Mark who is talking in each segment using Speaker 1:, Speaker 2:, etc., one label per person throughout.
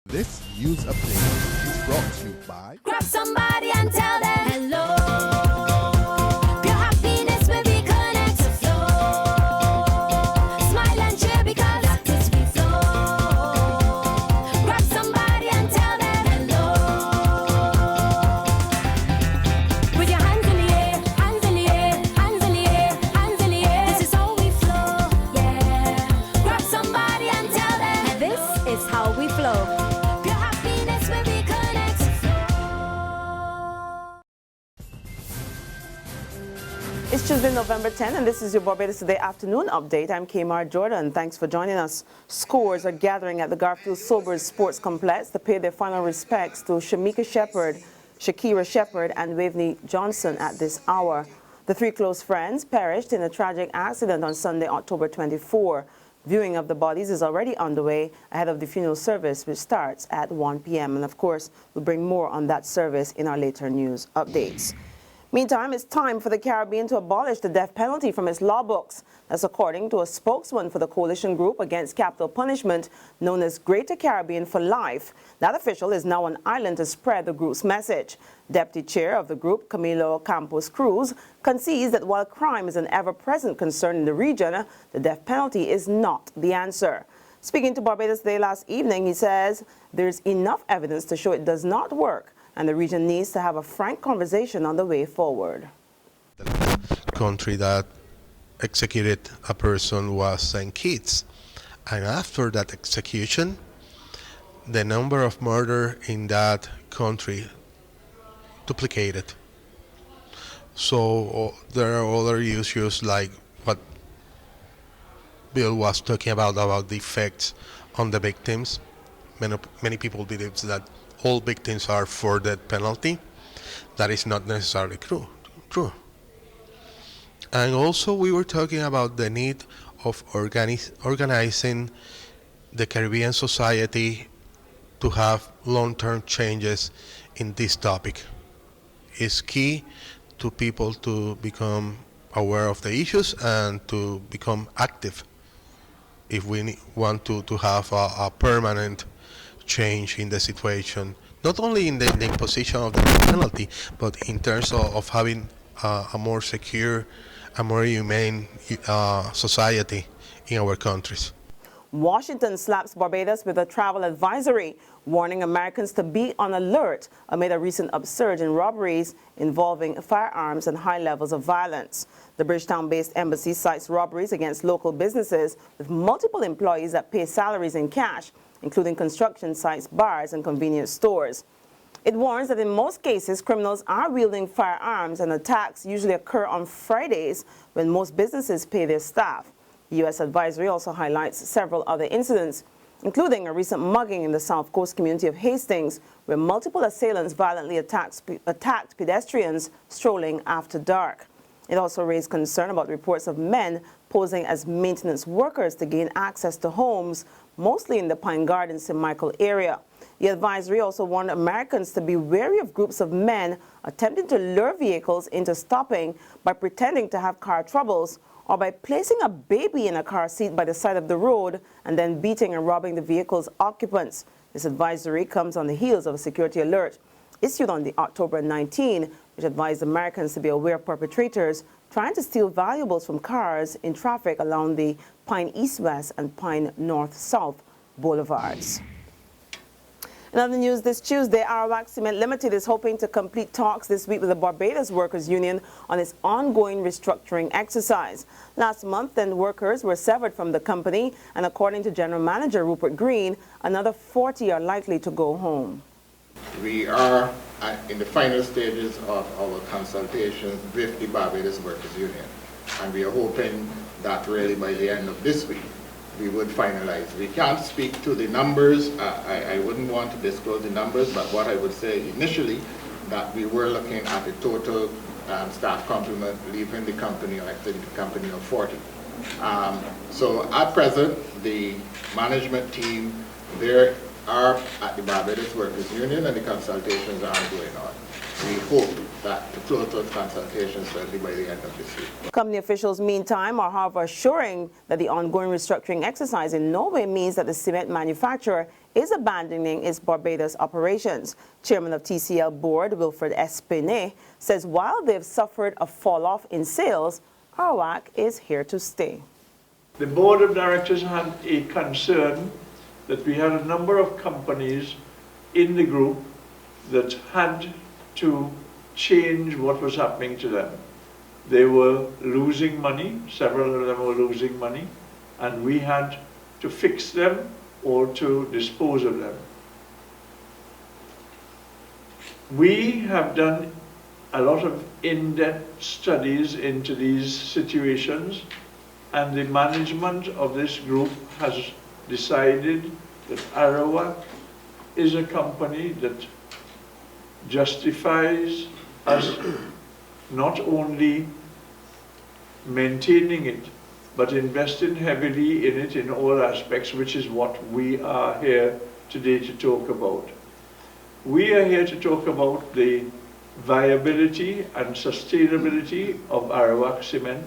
Speaker 1: This news update is brought to you by
Speaker 2: Grab somebody and tell them hello. Your happiness will be connected to flow. Smile and cheer because that is we flow. Grab somebody and tell them hello. With your hands in the air, hands in the air, hands in the air, hands in the air. This is how we flow, yeah. Grab somebody and tell them this is how we flow.
Speaker 3: It's Tuesday, November 10, and this is your Barbados Today afternoon update. I'm Kmar Jordan. Thanks for joining us. Scores are gathering at the Garfield Sobers Sports Complex to pay their final respects to Shakira Shepherd, and Waveney Johnson at this hour. The three close friends perished in a tragic accident on Sunday, October 24. Viewing of the bodies is already underway ahead of the funeral service, which starts at 1 p.m. And of course, we'll bring more on that service in our later news updates. Meantime, it's time for the Caribbean to abolish the death penalty from its law books. That's according to a spokesman for the coalition group against capital punishment known as Greater Caribbean for Life. That official is now on island to spread the group's message. Deputy chair of the group, Camilo Campos Cruz, concedes that while crime is an ever-present concern in the region, the death penalty is not the answer. Speaking to Barbados Today last evening, he says there's enough evidence to show it does not work, and the region needs to have a frank conversation on the way forward.
Speaker 4: The country that executed a person was St. Kitts, and after that execution, the number of murder in that country duplicated. So there are other issues like what Bill was talking about the effects on the victims. Many people believe that all victims are for death penalty. That is not necessarily true. And also we were talking about the need of organizing the Caribbean society to have long-term changes in this topic. It's key to people to become aware of the issues and to become active if we want to have a permanent change in the situation, not only in the imposition of the penalty, but in terms of having a more secure, a more humane society in our countries.
Speaker 3: Washington slaps Barbados with a travel advisory, warning Americans to be on alert amid a recent upsurge in robberies involving firearms and high levels of violence. The Bridgetown-based embassy cites robberies against local businesses with multiple employees that pay salaries in cash, including construction sites, bars, and convenience stores. It warns that in most cases, criminals are wielding firearms, and attacks usually occur on Fridays when most businesses pay their staff. The U.S. advisory also highlights several other incidents, including a recent mugging in the South Coast community of Hastings, where multiple assailants violently attacked pedestrians strolling after dark. It also raised concern about reports of men posing as maintenance workers to gain access to homes, mostly in the Pine Gardens, St. Michael area. The advisory also warned Americans to be wary of groups of men attempting to lure vehicles into stopping by pretending to have car troubles or by placing a baby in a car seat by the side of the road and then beating and robbing the vehicle's occupants. This advisory comes on the heels of a security alert issued on the October 19, which advised Americans to be aware of perpetrators trying to steal valuables from cars in traffic along the Pine East-West and Pine North-South boulevards. In other news, this Tuesday, Awarak Cement Limited is hoping to complete talks this week with the Barbados Workers Union on its ongoing restructuring exercise. Last month, then, workers were severed from the company, and according to General Manager Rupert Green, another 40 are likely to go home.
Speaker 5: We are in the final stages of our consultations with the Barbados Workers Union, and we are hoping that really by the end of this week we would finalize. We can't speak to the numbers. I wouldn't want to disclose the numbers, but what I would say initially that we were looking at a total staff complement leaving the company or exiting the company of 40. So at present, the management team there are at the Barbados Workers Union, and the consultations are going on. We hope that to close those consultations certainly by the end of this week.
Speaker 3: Company officials, meantime, are however assuring that the ongoing restructuring exercise in no way means that the cement manufacturer is abandoning its Barbados operations. Chairman of TCL Board, Wilfred Espinay, says while they've suffered a fall-off in sales, Awarak is here to stay.
Speaker 6: The board of directors had a concern that we had a number of companies in the group that had to change what was happening to them. They were losing money, several of them were losing money, and we had to fix them or to dispose of them. We have done a lot of in-depth studies into these situations, and the management of this group has decided that Awarak is a company that justifies us not only maintaining it, but investing heavily in it in all aspects, which is what we are here today to talk about. We are here to talk about the viability and sustainability of Awarak Cement,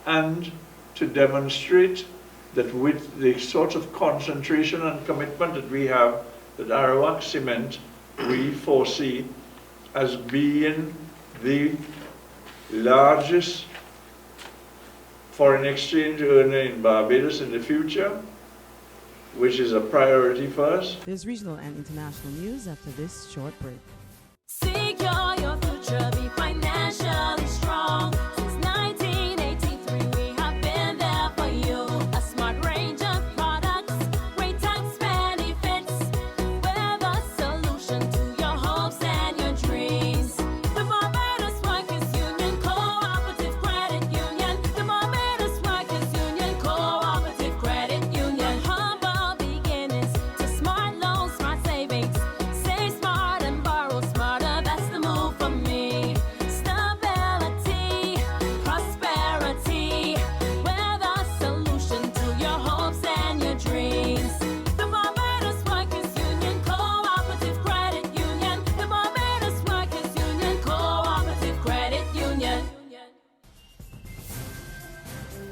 Speaker 6: and to demonstrate that with the sort of concentration and commitment that we have, that Awarak Cement we foresee as being the largest foreign exchange earner in Barbados in the future, which is a priority for us.
Speaker 7: There's regional and international news after this short break.
Speaker 2: Secure your future, be financially strong. Since 1983, we have been there for you. A smart range of products, great tax benefits. We're the solution to your hopes and your dreams. The Barbados Workers Union Cooperative Credit Union. The Barbados Workers Union Cooperative Credit Union. Humble beginnings to smart loans, smart savings. Save smart and borrow smarter. That's the move for me. Stability, prosperity. We're the solution to your hopes and your dreams. The Barbados Workers Union Cooperative Credit Union. The Barbados Workers Union Cooperative Credit Union.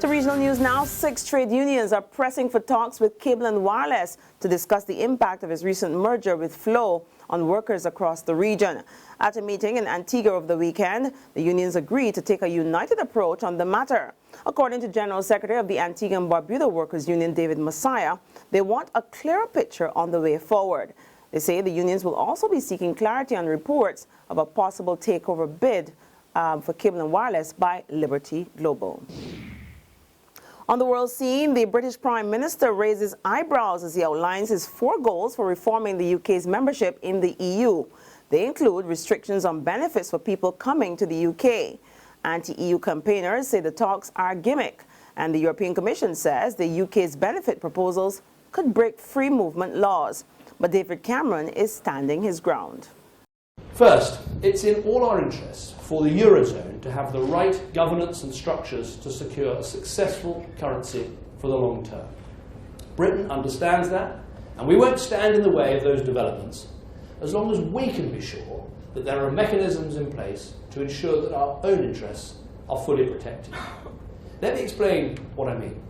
Speaker 3: To regional news now, 6 trade unions are pressing for talks with Cable and Wireless to discuss the impact of its recent merger with Flow on workers across the region. At a meeting in Antigua over the weekend, the unions agreed to take a united approach on the matter. According to General Secretary of the Antigua and Barbuda Workers Union, David Messiah, they want a clearer picture on the way forward. They say the unions will also be seeking clarity on reports of a possible takeover bid for Cable and Wireless by Liberty Global. On the world scene, the British Prime Minister raises eyebrows as he outlines his 4 goals for reforming the UK's membership in the EU. They include restrictions on benefits for people coming to the UK. Anti-EU campaigners say the talks are a gimmick, and the European Commission says the UK's benefit proposals could break free movement laws. But David Cameron is standing his ground.
Speaker 8: First, it's in all our interests for the Eurozone to have the right governance and structures to secure a successful currency for the long term. Britain understands that, and we won't stand in the way of those developments as long as we can be sure that there are mechanisms in place to ensure that our own interests are fully protected. Let me explain what I mean.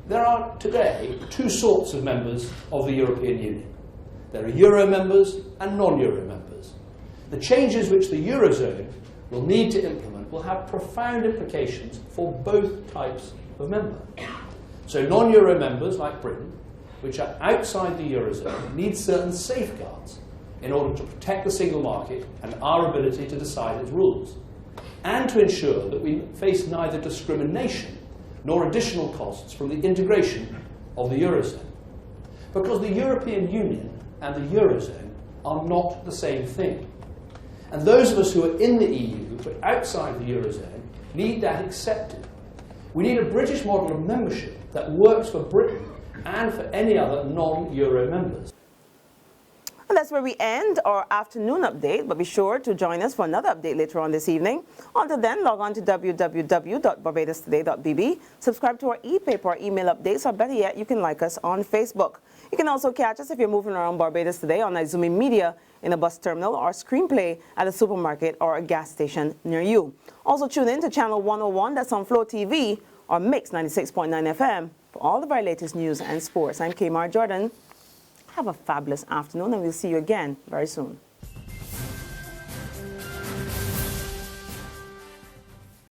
Speaker 8: There are today 2 sorts of members of the European Union. There are Euro members and non-Euro members. The changes which the Eurozone will need to implement will have profound implications for both types of member. So non-Euro members like Britain, which are outside the Eurozone, need certain safeguards in order to protect the single market and our ability to decide its rules, and to ensure that we face neither discrimination nor additional costs from the integration of the Eurozone. Because the European Union and the Eurozone are not the same thing. And those of us who are in the EU but outside the Eurozone need that accepted. We need a British model of membership that works for Britain and for any other non-Euro members.
Speaker 3: And that's where we end our afternoon update, but be sure to join us for another update later on this evening. Until then, log on to www.barbadostoday.bb, subscribe to our e-paper, our email updates, or better yet, you can like us on Facebook. You can also catch us if you're moving around Barbados today on Izumi Media in a bus terminal or screenplay at a supermarket or a gas station near you. Also tune in to Channel 101, that's on Flow TV, or Mix 96.9 FM for all the very latest news and sports. I'm Kmar Jordan. Have a fabulous afternoon, and we'll see you again very soon.